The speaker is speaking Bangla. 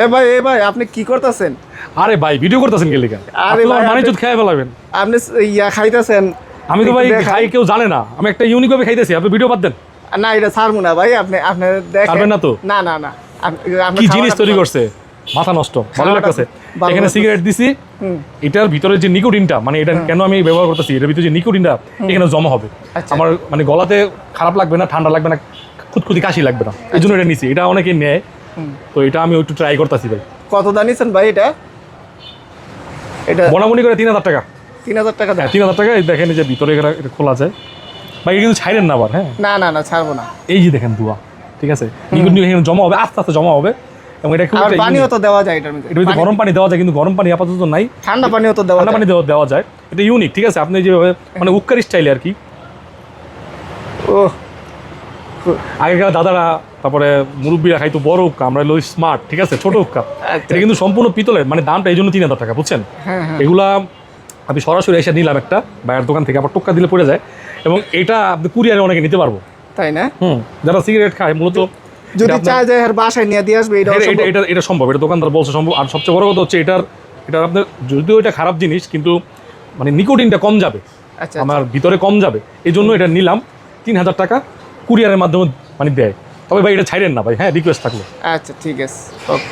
এ ভাই আপনি কি করতেছেন? আরে ভাই ভিডিও করতেছেন কে লিগা? আরে ভাই মানে চুত খেয়ে ফেলাবেন। আপনি খাইতেছেন। আমি তো ভাই খাই কেউ জানে না, আমি একটা ইউনিক ভাবে খাইতেছি, আপনি ভিডিও বাদ দেন। না এটা ছাড়বো না ভাই, আপনি দেখেন। ছাড়বেন না তো? না না না, কি জিনিস তৈরি করছে, মাথা নষ্ট। ভালো লাগতেছে। এখানে সিগারেট দিছি, এটার ভিতরে যে নিকোটিনটা, মানে এটা কেন আমি ব্যবহার করতেছি, এটার ভিতরে যে নিকোটিনটা এখানে জমা হবে, আমার মানে গলাতে খারাপ লাগবে না, ঠান্ডা লাগবে না, খুঁতখুতি কাশি লাগবে না, এই জন্য এটা নিছি। এটা অনেকে নেয়, তো এটা আমি একটু ট্রাই করতেছি ভাই। কত দাম নিছেন ভাই এটা? এটা বনাবনি করে 3000 টাকা। 3000 টাকা দাম? 3000 টাকা। এই দেখেন যে ভিতরে এটা খোলা যায় ভাই, এটা কিন্তু ছাইরেন না আবার। হ্যাঁ না না না, ছাড়বো না। এই যে দেখেন ধোঁয়া, ঠিক আছে, নিকোটিন এখানে জমা হবে, আস্তে আস্তে জমা হবে। এবং এটা খুব পানিও তো দেওয়া যায় এটার মধ্যে। এটা ভিতরে গরম পানি দেওয়া যায়, কিন্তু গরম পানি আপাতত নাই। ঠান্ডা পানিও তো দেওয়া যায়। ঠান্ডা পানি দেওয়া যায়। এটা ইউনিক, ঠিক আছে, আপনি যেভাবে মানে উক্কারি স্টাইলে আর কি। ও আগেকার দাদারা, তারপরে মুরব্বীরা খাইতো বড় উক্কা, আমরা হলো স্মার্ট, ঠিক আছে, ছোট উক্কা। এটা কিন্তু সম্পূর্ণ পিতলের, মানে দামটা এই জন্য 3000 টাকা, বুঝছেন? এগুলা আমি সরাসরি এসে নিলাম একটা বাইরের দোকান থেকে, আবার টোক্কা দিলে পড়ে যায়। এবং এটা আপনি কুরিয়ারে অনেকে নিতে পারবো, তাই না? যারা সিগারেট খায় মূলত, যদি চায় যে আর বাসায় নিয়ে দিয়ে আসবে, এটা সম্ভব, এটা দোকানদার বলছে সম্ভব। আর সবচেয়ে বড় কথা হচ্ছে এটার আপনার, যদিও এটা খারাপ জিনিস, কিন্তু মানে নিকোটিনটা কম যাবে, আমার ভিতরে কম যাবে, এই জন্য এটা নিলাম। 3000 টাকা কুরিয়ারের মাধ্যমে মানে দেয়। তবে ভাই এটা ছাইরেন না ভাই, হ্যাঁ, রিকোয়েস্ট থাকলো। আচ্ছা ঠিক আছে, ওকে।